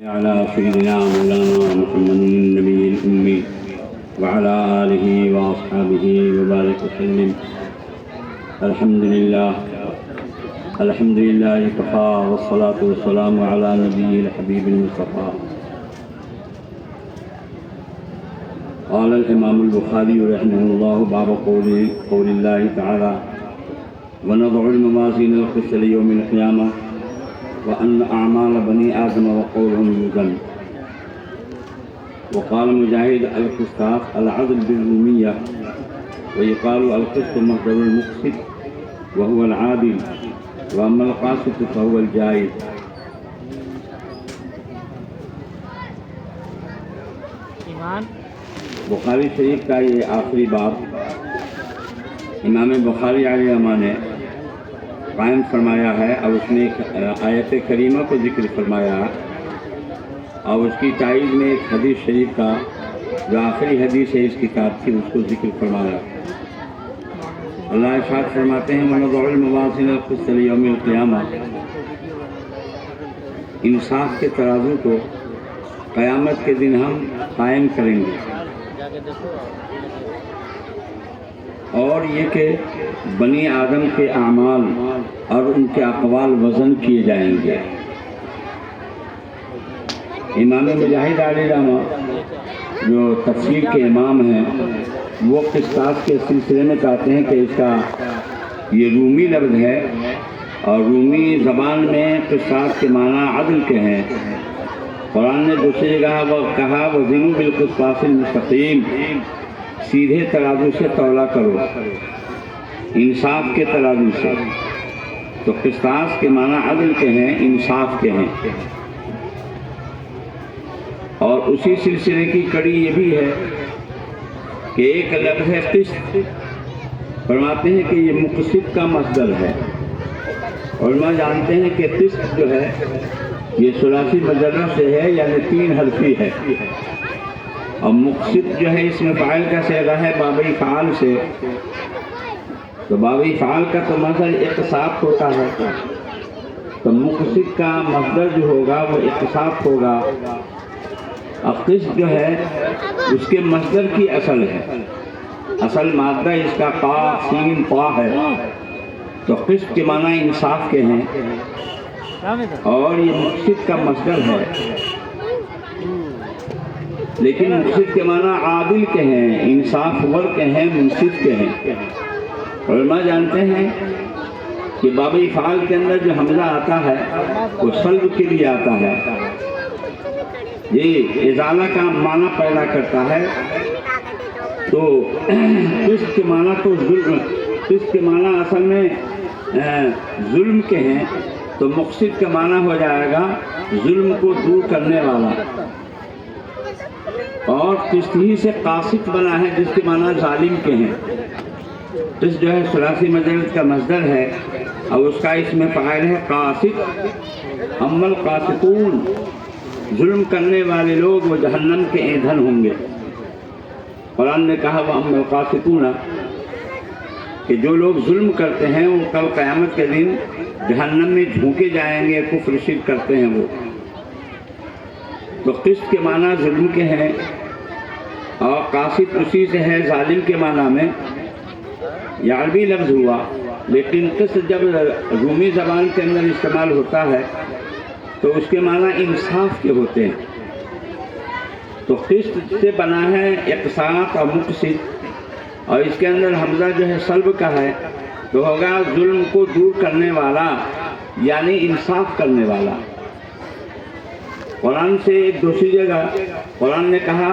على سيدنا مولانا محمد النبي الأمي وعلى آله وأصحابه وبارك وسلم. الحمد لله كفى والصلاة والسلام على نبي الحبيب المصطفى. قال الإمام البخاري رحمه الله باب قول الله تعالى ونضع الموازين القسط ليوم القيامة وأن أعمال بني آدم وقولهم يوزن. وقال مجاهد القسطاس العدل بالرومية، ويقال القسط مصدر المقسط وهو العادل، وأما القاسط فهو الجائز. بخاری شریف کا یہ آخری باب امام بخاری علیہ السلام نے قائم فرمایا ہے، اور اس نے ایک آیت کریمہ کو ذکر فرمایا ہے، اور اس کی تائید میں ایک حدیث شریف کا جو آخری حدیث ہے اس کتاب کی اس کو ذکر فرمایا. اللہ ارشاد فرماتے ہیں وَنَضَعُ الْمَوَازِينَ الْقِسْطَ لِيَوْمِ الْقِيَامَةِ، انصاف کے ترازو کو قیامت کے دن ہم قائم کریں گے، اور یہ کہ بنی آدم کے اعمال اور ان کے اقوال وزن کیے جائیں گے. امام مجاہد علیہ السلام جو تفسیر کے امام ہیں وہ قسطاس کے سلسلے میں کہتے ہیں کہ اس کا یہ رومی لفظ ہے، اور رومی زبان میں قسطاس کے معنی عدل کے ہیں. قرآن نے دوسری جگہ وہ کہا وزنوا بالقسطاس المستقیم، سیدھے ترازو سے تولا کرو، انصاف کے ترازو سے. تو قسطاس کے معنی عدل کے ہیں، انصاف کے ہیں. اور اسی سلسلے کی کڑی یہ بھی ہے کہ ایک لفظ ہے قسط، فرماتے ہیں کہ یہ مقسط کا مصدر ہے. علماء جانتے ہیں کہ قسط جو ہے یہ ثلاثی مجرہ سے ہے، یعنی 3 حرفی ہے. اور مقسط جو ہے اس میں فاعل کا صیغہ ہے بابِ فعال سے، تو بابِ فعال کا تو مصدر اقساط ہوتا ہے، تو مقسط کا مصدر جو ہوگا وہ اقساط ہوگا. اور قسط جو ہے اس کے مصدر کی اصل ہے، اصل مادہ اس کا قاف سین طا ہے. تو قسط کے معنی انصاف کے ہیں، اور یہ مقسط کا مصدر ہے. لیکن مقسط کے معنی عادل کے ہیں، انصاف ور کے ہیں، منصف کے ہیں. علماء جانتے ہیں کہ باب فعال کے اندر جو حمزہ آتا ہے وہ سلب کے لیے آتا ہے، یہ ازالہ کا معنی پیدا کرتا ہے. تو قسط کے معنی تو ظلم، قسط کے معنی اصل میں ظلم کے ہیں، تو مقسط کا معنی ہو جائے گا ظلم کو دور کرنے والا. اور قسط ہی سے قاسط بنا ہے جس کے معنی ظالم کے ہیں. قسط جو ہے ثلاثی مجرد کا مصدر ہے، اور اس کا اس میں فاعل ہے قاسط. اما القاسطون، ظلم کرنے والے لوگ وہ جہنم کے ایندھن ہوں گے. قرآن نے کہا وَأَمَّا الْقَاسِطُونَ، کہ جو لوگ ظلم کرتے ہیں وہ کل قیامت کے دن جہنم میں جھونکے جائیں گے، کفر شرک کرتے ہیں وہ. تو قسط کے معنی ظلم کے ہیں، اور قاسط اسی سے ہے ظالم کے معنی میں. یہ عربی لفظ ہوا، لیکن قسط جب رومی زبان کے اندر استعمال ہوتا ہے تو اس کے معنی انصاف کے ہوتے ہیں. تو قسط سے بنا ہے اقساط اور مقسط، اور اس کے اندر حمزہ جو ہے سلب کا ہے، تو ہوگا ظلم کو دور کرنے والا، یعنی انصاف کرنے والا. قرآن سے ایک دوسری جگہ قرآن نے کہا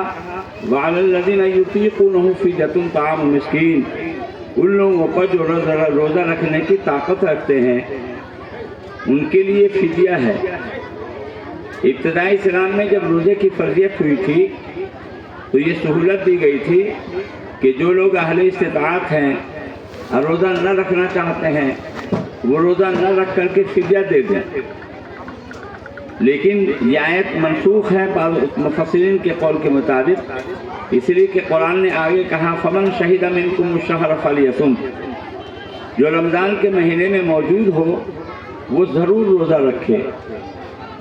وَعَلَى الَّذِينَ يُطِيقُونَهُ فِدْيَةٌ طَعَامُ مِسْكِينٍ، ان لوگوں پر جو روزہ رکھنے کی طاقت رکھتے ہیں ان کے لیے فدیہ ہے. ابتدائی اسلام میں جب روزے کی فرضیت ہوئی تھی تو یہ سہولت دی گئی تھی کہ جو لوگ اہل استطاعت ہیں اور روزہ نہ رکھنا چاہتے ہیں وہ روزہ نہ رکھ کر کے فدیہ دے دیں. لیکن یہ آیت منسوخ ہے بعض مفسرین کے قول کے مطابق، اس لیے کہ قرآن نے آگے کہا فمن شہد منکم الشہر فلیصم، جو رمضان کے مہینے میں موجود ہو وہ ضرور روزہ رکھے.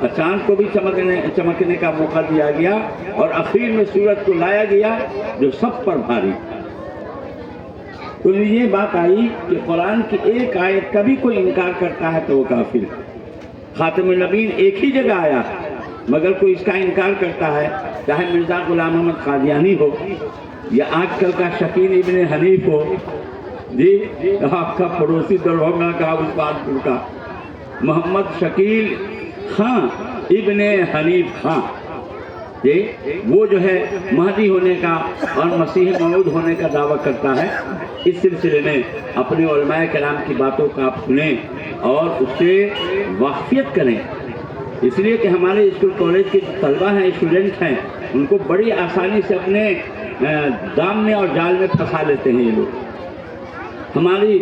اور چاند کو بھی چمکنے کا موقع دیا گیا اور آخر میں سورج کو لایا گیا جو سب پر بھاری۔ تو یہ بات آئی کہ قرآن کی ایک آیت کا بھی کوئی انکار کرتا ہے تو وہ کافر ہے۔ خاتم النبیین ایک ہی جگہ آیا مگر کوئی اس کا انکار کرتا ہے، چاہے مرزا غلام احمد قادیانی ہو یا آج کل کا شکیل ابن حنیف ہو، جی آپ کا پڑوسی دربھنگا کا عثمان کا محمد شکیل خان ابن حنیف خان، وہ جو ہے مہدی ہونے کا اور مسیح موعود ہونے کا دعویٰ کرتا ہے۔ اس سلسلے میں اپنے علماء کرام کی باتوں کا آپ سنیں اور اس سے واقفیت کریں، اس لیے کہ ہمارے اسکول کالج کے طلبہ ہیں، اسٹوڈنٹ ہیں، ان کو بڑی آسانی سے اپنے دام میں اور جال میں پھنسا لیتے ہیں یہ لوگ۔ ہماری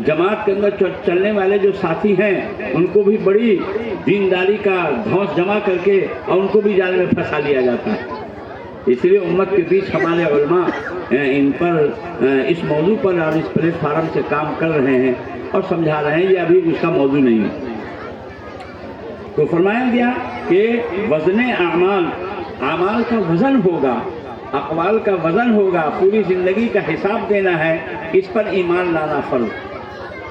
جماعت کے اندر چلنے والے جو ساتھی ہیں ان کو بھی بڑی دینداری کا دھوس جمع کر کے اور ان کو بھی جال میں پھنسا لیا جاتا ہے۔ اس لیے امت کے بیچ ہمارے علماء ان پر اس موضوع پر اور اس پلیٹ فارم سے کام کر رہے ہیں اور سمجھا رہے ہیں، یہ ابھی اس کا موضوع نہیں ہے۔ تو فرمایا گیا کہ وزن اعمال کا وزن ہوگا، اقوال کا وزن ہوگا، پوری زندگی کا حساب دینا ہے، اس پر ایمان لانا فرض،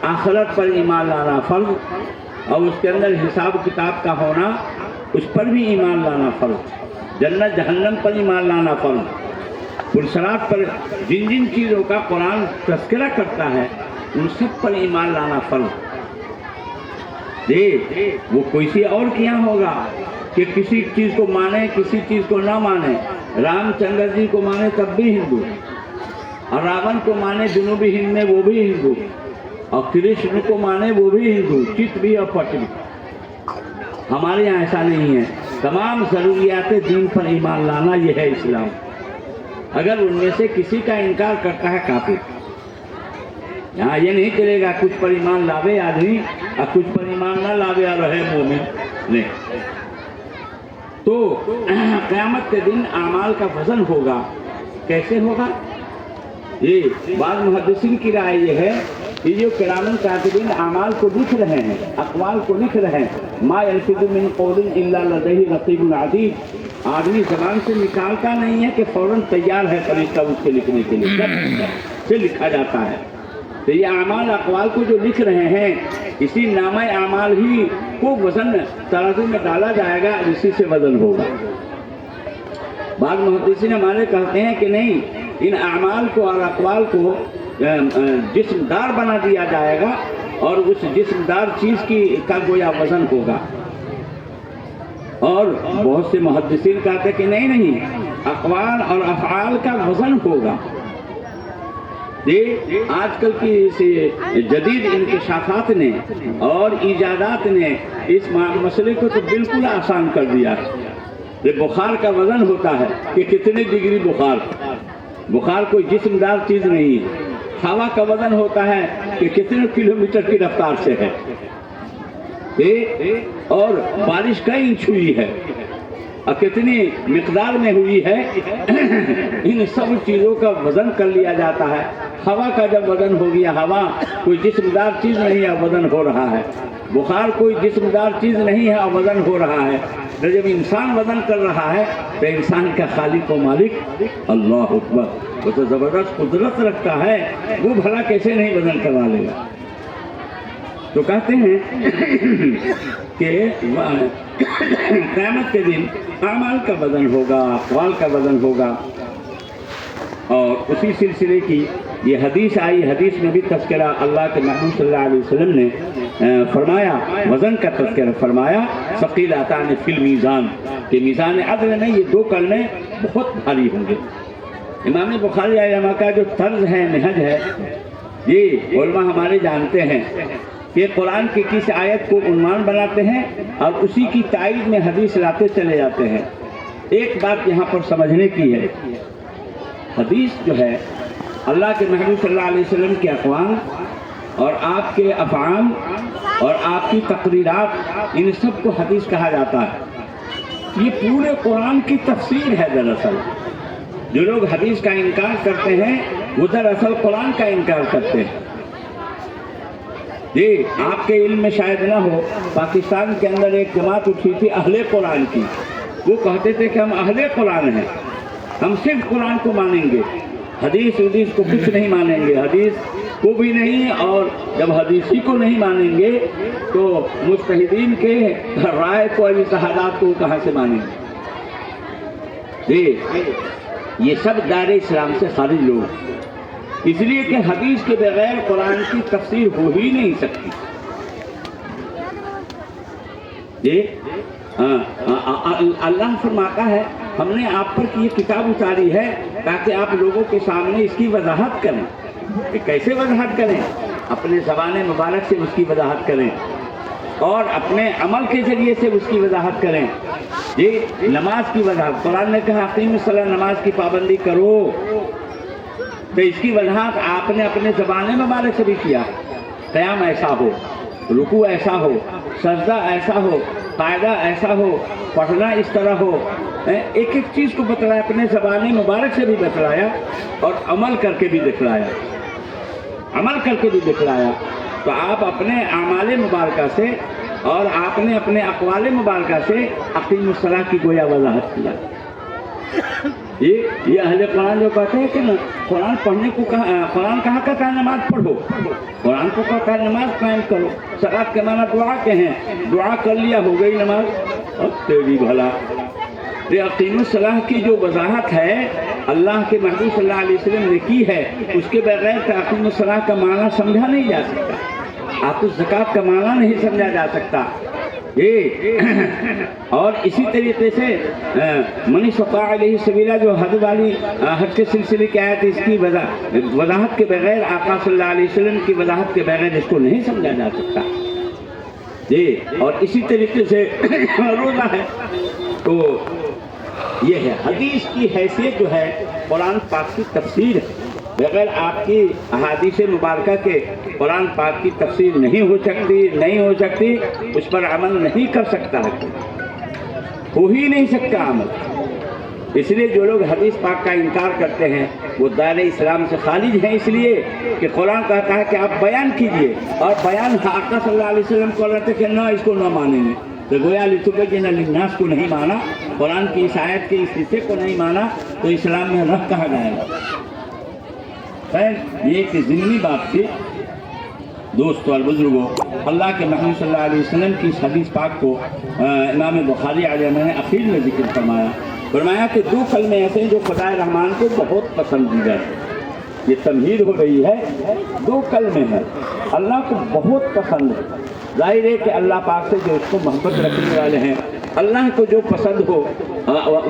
آخرت پر ایمان لانا فرض، اور اس کے اندر حساب کتاب کا ہونا اس پر بھی ایمان لانا فرض، جنت جہنم پر ایمان لانا فرض، پرصراط پر جن جن چیزوں کا قرآن تذکرہ کرتا ہے ان سب پر ایمان لانا فرض۔ وہ کوئی سی اور کیا ہوگا کہ کسی چیز کو مانے کسی چیز کو نہ مانے، رام چندر جی کو مانے تب بھی ہندو، اور راون کو مانے جنوبی ہند میں وہ بھی ہندو، اور کرشن کو مانے وہ بھی ہندو، چت بھی اور پٹ بھی۔ ہمارے یہاں ایسا نہیں ہے، تمام ضروریات دین پر ایمان لانا یہ ہے اسلام۔ اگر ان میں سے کسی کا انکار کرتا ہے کافر۔ یہاں یہ نہیں چلے گا کچھ پر ایمان لاوے آدمی اور کچھ پر ایمان نہ لاوے اور رہے مومن، نہیں۔ تو قیامت کے دن اعمال کا وزن ہوگا، کیسے ہوگا؟ یہ بعض محدثین کی رائے یہ ہے کہ جو کرام کاتبین اعمال کو لکھ رہے ہیں، اقوال کو لکھ رہے ہیں، ما یلفظ من قول الا لدیہ رقیب عتید، آدمی زبان سے نکالتا نہیں ہے کہ فوراً تیار ہے فرشتہ اس کے لکھنے کے لیے، سے لکھا جاتا ہے۔ تو یہ اعمال اقوال کو جو لکھ رہے ہیں اسی نامہ اعمال ہی کو وزن ترازو میں ڈالا جائے گا، اسی سے وزن ہوگا۔ بعض محدثین ہمارے کہتے ہیں کہ نہیں، ان اعمال کو اور اقوال کو جسمدار بنا دیا جائے گا اور اس جسمدار چیز کا گویا وزن ہوگا۔ اور بہت سے محدثین کہتے ہیں کہ نہیں، اقوال اور افعال کا وزن ہوگا۔ آج کل کی جدید انکشافات نے اور ایجادات نے اس مسئلے کو تو بالکل آسان کر دیا ہے۔ بخار کا وزن ہوتا ہے کہ کتنے ڈگری بخار کوئی جسمدار چیز نہیں ہے۔ ہوا کا وزن ہوتا ہے کہ کتنے کلومیٹر کی رفتار سے ہے، اور بارش کئی انچ ہوئی ہے اور کتنی مقدار میں ہوئی ہے، ان سب چیزوں کا وزن کر لیا جاتا ہے۔ ہوا کا جب وزن ہو گیا، ہوا کوئی جسمدار چیز نہیں ہے، وزن ہو رہا ہے۔ بخار کوئی جسمدار چیز نہیں ہے اور وزن ہو رہا ہے۔ تو جب انسان وزن کر رہا ہے تو انسان کا خالق و مالک اللہ اکبر، وہ تو زبردست قدرت رکھتا ہے، وہ بھلا کیسے نہیں وزن کروا لے گا۔ تو کہتے ہیں کہ قیامت کے دن اعمال کا وزن ہوگا، اقوال کا وزن ہوگا۔ اور اسی سلسلے کی یہ حدیث آئی، حدیث میں بھی تذکرہ اللہ کے محبوب صلی اللہ علیہ وسلم نے فرمایا، وزن کا تذکرہ فرمایا، ثقیلتان فی المیزان، کہ میزان عدل میں یہ دو کلمے بہت بھاری ہوں گے۔ امام بخاری رحمہ کا جو طرز ہے، نہج ہے، یہ علماء ہمارے جانتے ہیں کہ قرآن کی کس آیت کو عنوان بناتے ہیں اور اسی کی تائید میں حدیث لاتے چلے جاتے ہیں۔ ایک بات یہاں پر سمجھنے کی ہے، حدیث جو ہے اللہ کے محبوب صلی اللہ علیہ وسلم کے اقوال اور آپ کے افعال اور آپ کی تقریرات، ان سب کو حدیث کہا جاتا ہے۔ یہ پورے قرآن کی تفسیر ہے۔ دراصل جو لوگ حدیث کا انکار کرتے ہیں وہ دراصل قرآن کا انکار کرتے ہیں۔ جی آپ کے علم میں شاید نہ ہو، پاکستان کے اندر ایک جماعت اٹھی تھی اہل قرآن کی، وہ کہتے تھے کہ ہم اہل قرآن ہیں، ہم صرف قرآن کو مانیں گے، حدیث کو کچھ نہیں مانیں گے، حدیث کو بھی نہیں، اور جب حدیثی کو نہیں مانیں گے تو مجتہدین کے رائے کو اجتہادات کو کہاں سے مانیں گے؟ جی یہ سب دائرہ اسلام سے خارج لوگ، اس لیے کہ حدیث کے بغیر قرآن کی تفسیر ہو ہی نہیں سکتی۔ جی اللہ فرماتا ہے ہم نے آپ پر یہ کتاب اتاری ہے تاکہ آپ لوگوں کے سامنے اس کی وضاحت کریں، کہ کیسے وضاحت کریں؟ اپنے زبان مبارک سے اس کی وضاحت کریں اور اپنے عمل کے ذریعے سے اس کی وضاحت کریں۔ جی نماز کی وضاحت، قرآن نے کہا اقیم الصلاۃ، نماز کی پابندی کرو، تو اس کی وضاحت آپ نے اپنے زبان مبارک سے بھی کیا، قیام ایسا ہو، رکوع ایسا ہو، سجدہ ایسا ہو، قاعدہ ایسا ہو، پڑھنا اس طرح ہو، ایک ایک چیز کو بتلایا، اپنے زبان مبارک سے بھی بتلایا اور عمل کر کے بھی دکھلایا، عمل کر کے بھی دکھلایا۔ تو آپ اپنے اعمال مبارکہ سے اور آپ نے اپنے اقوال مبارکہ سے اقیم الصلاۃ کی گویا وضاحت کیا۔ یہ اہل قرآن جو کہتے ہیں کہ قرآن پڑھنے کو قرآن کہاں کہتا ہے نماز پڑھو، قرآن کو کہتا ہے نماز قائم کرو، صلاۃ کے معنی دعا کے ہیں، دعا کر لیا ہو گئی نماز، اور تیری بھلا۔ یہ اقیم الصلاۃ کی جو وضاحت ہے اللہ کے محبوب صلی اللہ علیہ وسلم نے کی ہے، اس کے بغیر اقیم الصلاۃ کا معنی سمجھا نہیں جا سکتا، آپ الزکوٰۃ کا معنی نہیں سمجھا جا سکتا۔ اور اسی طریقے سے من استطاع الیہ سبیلا جو حج والی حج کے سلسلے کی آیت، اس کی وضاحت کے بغیر، آقا صلی اللہ علیہ وسلم کی وضاحت کے بغیر اس کو نہیں سمجھا جا سکتا۔ جی اور اسی طریقے سے روزہ ہے، تو یہ ہے حدیث کی حیثیت جو ہے قرآن پاک کی تفسیر ہے، بغیر آپ کی احادیث مبارکہ کے قرآن پاک کی تفسیر نہیں ہو سکتی، اس پر عمل نہیں کر سکتا ہے، ہو ہی نہیں سکتا عمل۔ اس لیے جو لوگ حدیث پاک کا انکار کرتے ہیں وہ دائرہ اسلام سے خارج ہیں، اس لیے کہ قرآن کہتا ہے کہ آپ بیان کیجئے، اور بیان آقا صلی اللہ علیہ وسلم کو رہتے کہ نہ اس کو نہ مانیں گے، تو گویا لتبین للناس کو نہیں مانا، قرآن کی اس آیت کے اس حصے کو نہیں مانا، تو اسلام میں رہ کہاں جائے گا؟ خیر یہ ایک ضمنی بات تھی۔ دوستو اور بزرگوں، اللہ کے محبوب صلی اللہ علیہ وسلم کی اس حدیث پاک کو امام بخاری علیہ نے اخیر میں ذکر فرمایا کہ دو کلمے ایسے ہیں جو خدا رحمان کو بہت پسندیدہ ہے۔ یہ تمہید ہو رہی ہے، دو کلمے ہیں اللہ کو بہت پسند ہے۔ ظاہر ہے کہ اللہ پاک سے جو اس کو محبت رکھنے والے ہیں، اللہ کو جو پسند ہو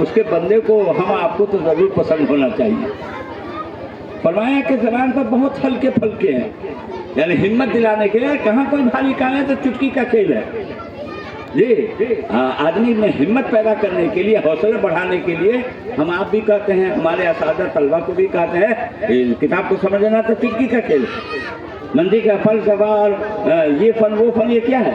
اس کے بندے کو ہم آپ کو تو ضرور پسند ہونا چاہیے۔ فرمایا کہ زبان پر بہت ہلکے پھلکے ہیں، یعنی ہمت دلانے کے لیے، کہاں کوئی بھاری کام ہے تو چٹکی کا کھیل ہے۔ جی آدمی میں ہمت پیدا کرنے کے لیے، حوصلہ بڑھانے کے لیے ہم آپ بھی کہتے ہیں، ہمارے اساتذہ طلبہ کو بھی کہتے ہیں، کتاب کو سمجھنا تو چٹکی کا کھیل ہے، مندی کا فلسفہ اور یہ فن وہ فن، یہ کیا ہے؟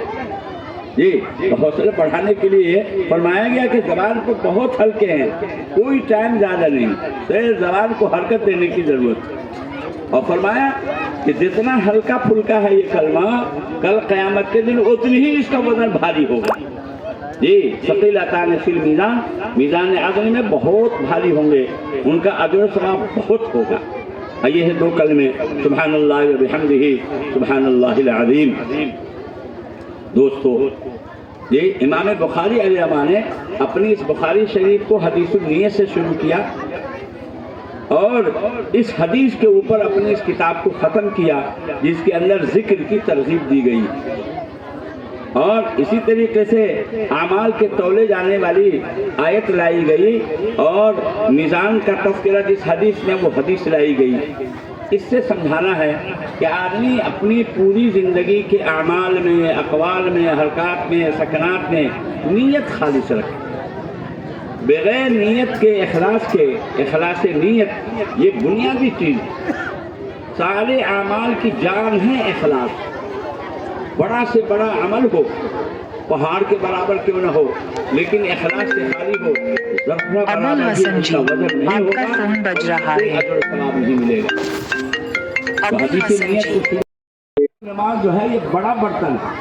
جی حوصلہ بڑھانے کے لیے فرمایا گیا کہ زبان کو بہت ہلکے ہیں، کوئی ٹائم زیادہ نہیں، صرف زبان کو حرکت دینے کی ضرورت ہے۔ اور فرمایا کہ جتنا ہلکا پھلکا ہے یہ کلمہ، کل قیامت کے دن اتنی ہی اس کا وزن بھاری ہوگا۔ جی ثقیلتان فی المیزان، میزان عدل میں بہت بھاری ہوں گے، ان کا اجر و ثواب بہت ہوگا۔ یہ ہے دو کلمے، سبحان اللہ و بحمدہ، سبحان اللہ العظیم۔ دوستو یہ امام بخاری علیہ السلام نے اپنی اس بخاری شریف کو حدیث النیت سے شروع کیا اور اس حدیث کے اوپر اپنی اس کتاب کو ختم کیا، جس کے اندر ذکر کی ترغیب دی گئی، اور اسی طریقے سے اعمال کے تولے جانے والی آیت لائی گئی، اور میزان کا تذکرہ جس حدیث میں وہ حدیث لائی گئی۔ اس سے سمجھانا ہے کہ آدمی اپنی پوری زندگی کے اعمال میں، اقوال میں، حرکات میں، سکنات میں نیت خالص رکھے، بغیر نیت کے، اخلاص نیت یہ بنیادی چیز ہے۔ سارے اعمال کی جان ہے اخلاص، بڑا سے بڑا عمل ہو، پہاڑ کے برابر کیوں نہ ہو، لیکن اخلاص سے خالی ہو، ابوال حسن جی آپ کا فون بج رہا ہے۔ نہیں ملے گا۔ ابوال حسن جی نماز جو ہے یہ بڑا برتن ہے،